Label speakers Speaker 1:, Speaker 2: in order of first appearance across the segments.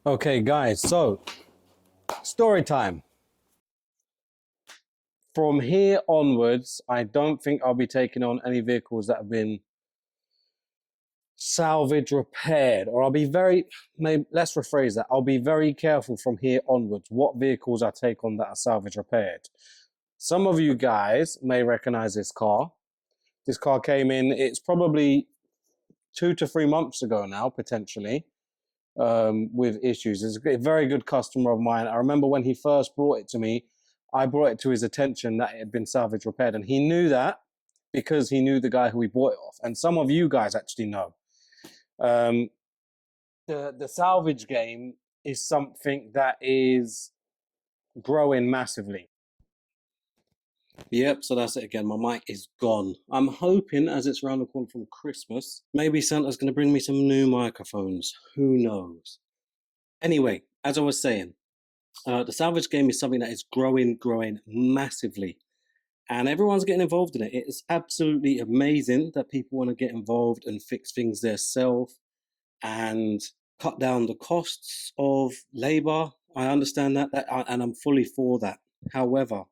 Speaker 1: Okay, guys, so story time. From here onwards, I don't think I'll be taking on any vehicles that have been salvage repaired, or let's rephrase that. I'll be very careful from here onwards what vehicles I take on that are salvage repaired. Some of you guys may recognize this car. This car came in, it's probably 2 to 3 months ago now, potentially, with issues. It's a very good customer of mine. I remember when he first brought it to me, I brought it to his attention that it had been salvage repaired, and he knew that because he knew the guy who he bought it off. And some of you guys actually know. The salvage game is something that is growing massively. Yep, so that's it again. My mic is gone. I'm hoping, as it's around the corner from Christmas, maybe Santa's going to bring me some new microphones. Who knows? Anyway, as I was saying, the salvage game is something that is growing massively. And everyone's getting involved in it. It's absolutely amazing that people want to get involved and fix things themselves and cut down the costs of labor. I understand that, and I'm fully for that. However,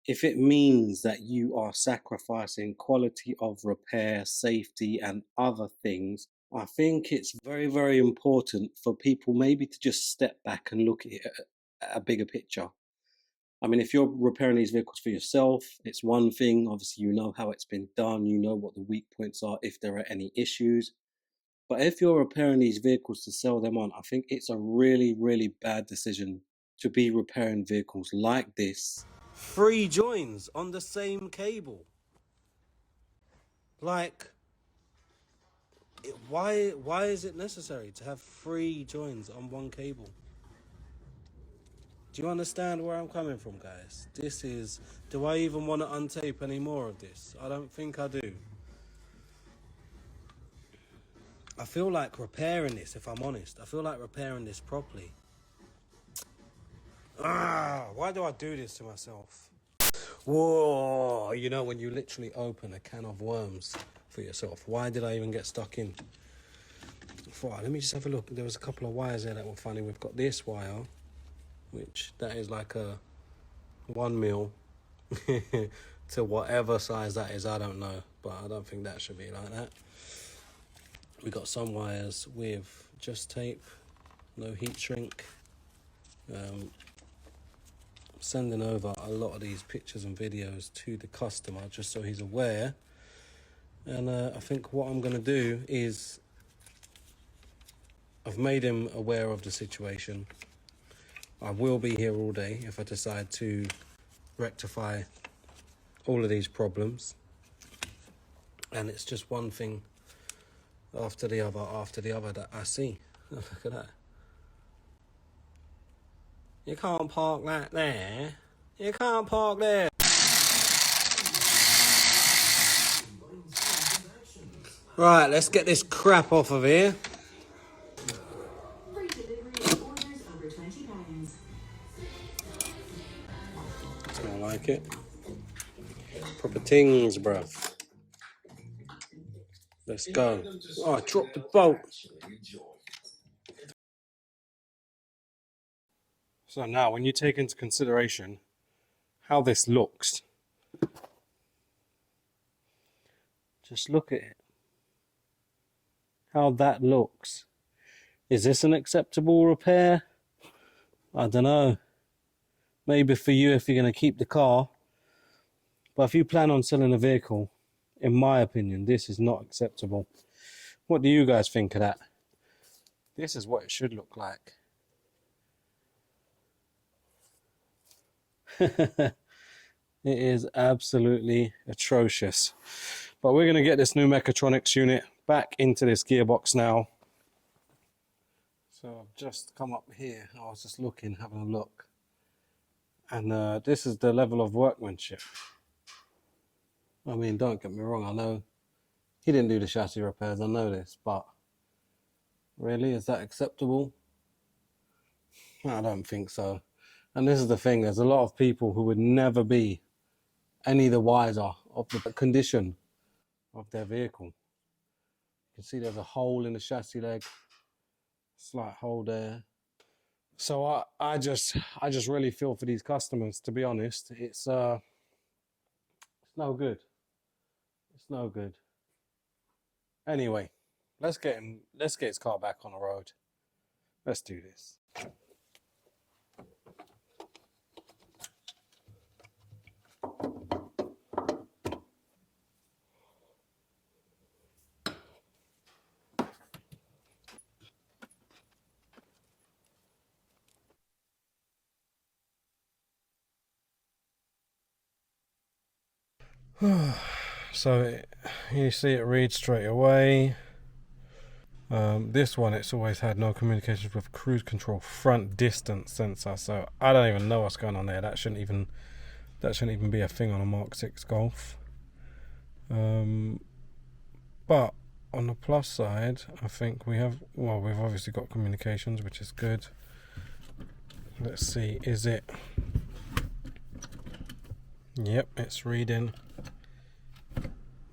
Speaker 1: if it means that you are sacrificing quality of repair, safety, and other things, I think it's very important for people maybe to just step back and look at it at a bigger picture. I mean, if you're repairing these vehicles for yourself, it's one thing. Obviously, you know how it's been done. You know what the weak points are, if there are any issues. But if you're repairing these vehicles to sell them on, I think it's a really bad decision to be repairing vehicles like this. 3 joins on the same cable. Like, why is it necessary to have 3 joins on one cable? Do you understand where I'm coming from, guys? Do I even want to untape any more of this? I don't think I do. I feel like repairing this, if I'm honest. I feel like repairing this properly. Why do I do this to myself? Whoa, you know, when you literally open a can of worms for yourself. Why did I even get stuck in? Let me just have a look. There was a couple of wires there that were funny. We've got this wire, which that is like a 1 mil to whatever size that is, I don't know, but I don't think that should be like that. We got some wires with just tape, no heat shrink. Sending over a lot of these pictures and videos to the customer just so he's aware. And I think what I'm going to do is I've made him aware of the situation. I will be here all day if I decide to rectify all of these problems. And it's just one thing after the other that I see. Look at that. You can't park that there. You can't park there. Right, let's get this crap off of here. Smell like it. Proper tings, bruv. Let's go. Oh, I dropped the bolt. So now, when you take into consideration how this looks, just look at it. How that looks. Is this an acceptable repair? I don't know. Maybe for you if you're going to keep the car. But if you plan on selling a vehicle, in my opinion, this is not acceptable. What do you guys think of that? This is what it should look like. It is absolutely atrocious. But we're going to get this new mechatronics unit back into this gearbox now. So I've just come up here. I was just looking, having a look. And this is the level of workmanship. I mean, don't get me wrong. I know he didn't do the chassis repairs. I know this. But really, is that acceptable? I don't think so. And this is the thing, there's a lot of people who would never be any the wiser of the condition of their vehicle. You can see there's a hole in the chassis leg, slight hole there. So I just really feel for these customers, to be honest. It's no good. It's no good. Anyway, let's get his car back on the road. Let's do this. So you see it reads straight away. This one, it's always had no communications with cruise control front distance sensor. So I don't even know what's going on there. That shouldn't even be a thing on a Mark 6 Golf. But on the plus side, I think we've obviously got communications, which is good. Let's see, is it? Yep, it's reading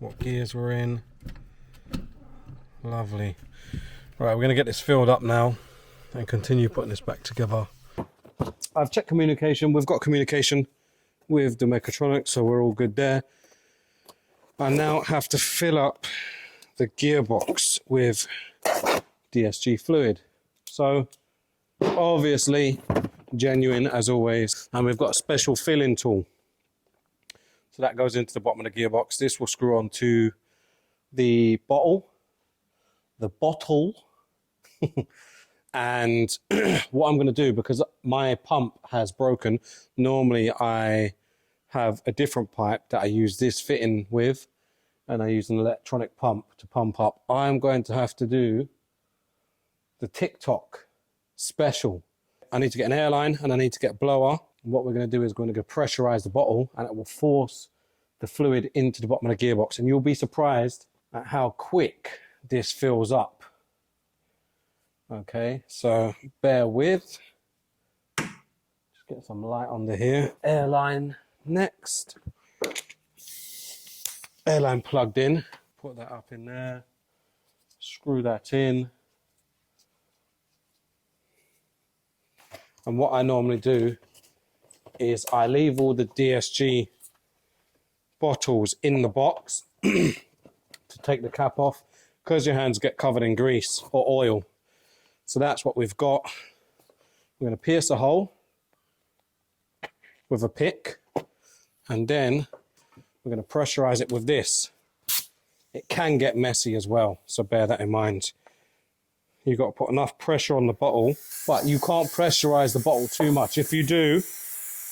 Speaker 1: what gears we're in. Lovely. Right, we're going to get this filled up now and continue putting this back together. I've checked communication. We've got communication with the mechatronics, so we're all good there. I now have to fill up the gearbox with DSG fluid. So obviously genuine as always, and we've got a special filling tool. So that goes into the bottom of the gearbox. This will screw onto the bottle. And what I'm going to do, because my pump has broken, normally I have a different pipe that I use this fitting with, and I use an electronic pump to pump up. I'm going to have to do the TikTok special. I need to get an airline and I need to get a blower. And what we're going to do is we're going to pressurize the bottle, and it will force the fluid into the bottom of the gearbox. And you'll be surprised at how quick this fills up. Okay, so bear with. Just get some light under here. Airline next. Airline plugged in. Put that up in there. Screw that in. And what I normally do is I leave all the DSG bottles in the box to take the cap off, because your hands get covered in grease or oil. So that's what we've got. We're going to pierce a hole with a pick, and then we're going to pressurize it with this. It can get messy as well, so bear that in mind. You've got to put enough pressure on the bottle, but you can't pressurize the bottle too much. If you do,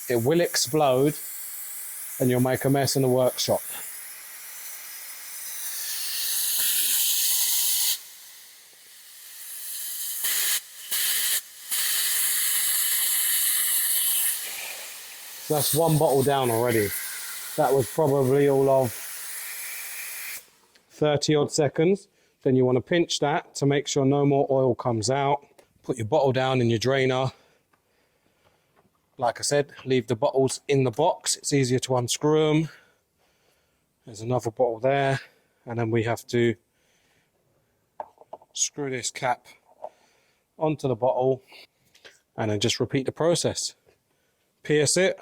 Speaker 1: it will explode and you'll make a mess in the workshop. So that's one bottle down already. That was probably all of 30 odd seconds. Then you want to pinch that to make sure no more oil comes out. Put your bottle down in your drainer. Like I said, leave the bottles in the box. It's easier to unscrew them. There's another bottle there. And then we have to screw this cap onto the bottle and then just repeat the process. Pierce it.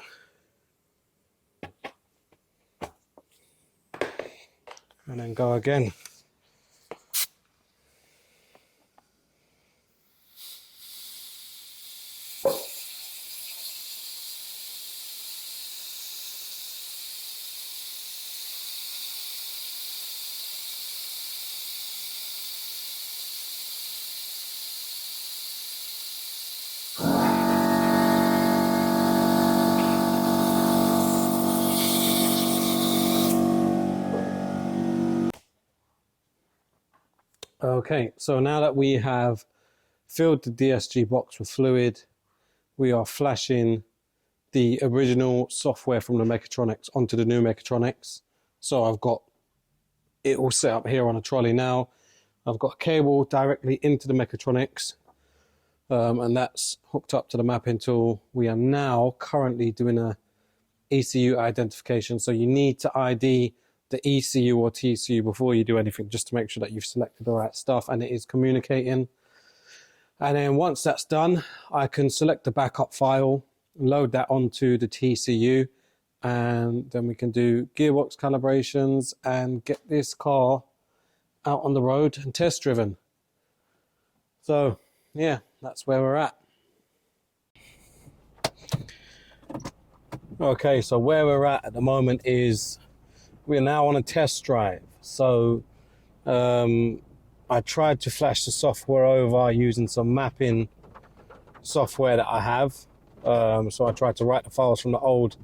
Speaker 1: And then go again. Okay, so now that we have filled the DSG box with fluid, we are flashing the original software from the mechatronics onto the new mechatronics. So I've got it all set up here on a trolley now. I've got a cable directly into the mechatronics, and that's hooked up to the mapping tool. We are now currently doing a ECU identification, so you need to ID the ECU or TCU before you do anything, just to make sure that you've selected the right stuff and it is communicating. And then once that's done, I can select the backup file, load that onto the TCU, and then we can do gearbox calibrations and get this car out on the road and test driven. So yeah, that's where we're at. Okay, so where we're at the moment is we're now on a test drive. So I tried to flash the software over using some mapping software that I have. So I tried to write the files from the old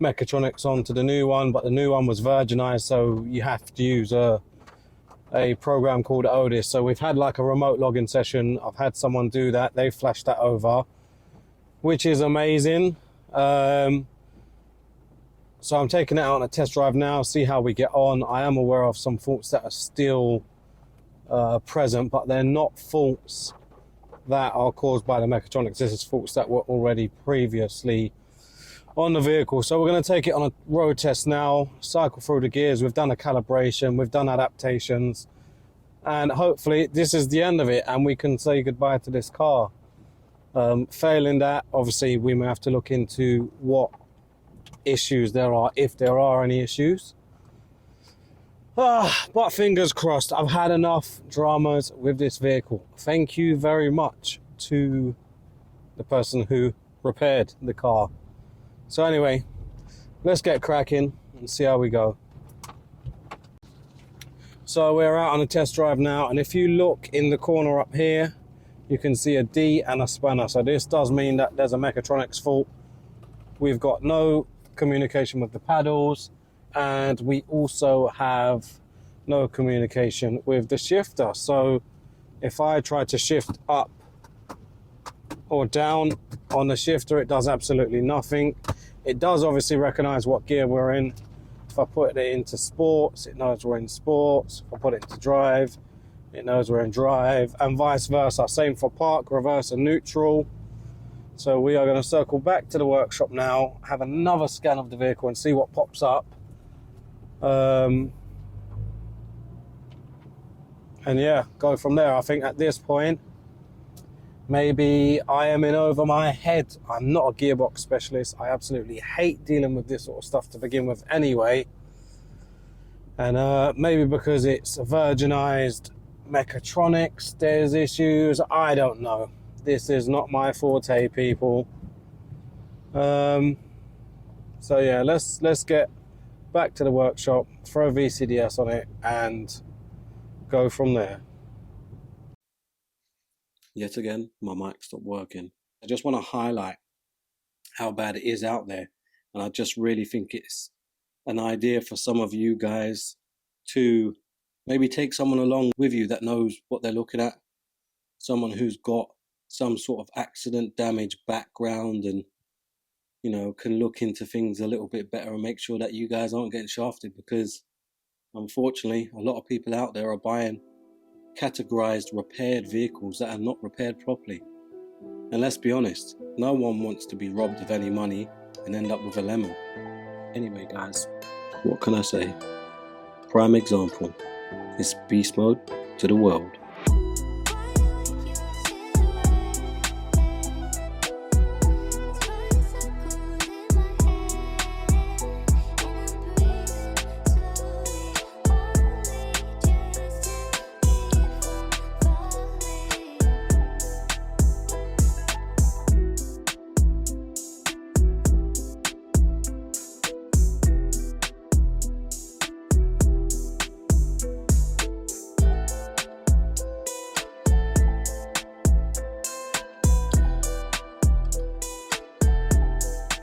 Speaker 1: mechatronics onto the new one, but the new one was virginized, so you have to use a program called Otis. So we've had like a remote login session. I've had someone do that. They flashed that over, which is amazing. So I'm taking it out on a test drive now, see how we get on. I am aware of some faults that are still present, but they're not faults that are caused by the mechatronics. This is faults that were already previously on the vehicle. So we're going to take it on a road test now, cycle through the gears. We've done a calibration, we've done adaptations, and hopefully this is the end of it and we can say goodbye to this car. Failing that, obviously we may have to look into what issues there are, if there are any issues. But fingers crossed. I've had enough dramas with this vehicle. Thank you very much to the person who repaired the car. So anyway, let's get cracking and see how we go. So we're out on a test drive now, and if you look in the corner up here, you can see a D and a spanner. So this does mean that there's a mechatronics fault. We've got no communication with the paddles, and we also have no communication with the shifter. So if I try to shift up or down on the shifter, it does absolutely nothing. It does obviously recognize what gear we're in. If I put it into sports, it knows we're in sports. If I put it into drive, it knows we're in drive, and vice versa. Same for park, reverse and neutral. So we are going to circle back to the workshop now, have another scan of the vehicle and see what pops up. And yeah, go from there. I think at this point, maybe I am in over my head. I'm not a gearbox specialist. I absolutely hate dealing with this sort of stuff to begin with anyway. And maybe because it's virginized mechatronics, there's issues. I don't know. This is not my forte, people. So yeah, let's get back to the workshop, throw VCDS on it, and go from there. Yet again, my mic stopped working. I just want to highlight how bad it is out there, and I just really think it's an idea for some of you guys to maybe take someone along with you that knows what they're looking at, someone who's got some sort of accident damage background and, you know, can look into things a little bit better and make sure that you guys aren't getting shafted, because unfortunately a lot of people out there are buying categorized repaired vehicles that are not repaired properly. And let's be honest, no one wants to be robbed of any money and end up with a lemon. Anyway guys, what can I say? Prime example is beast mode to the world.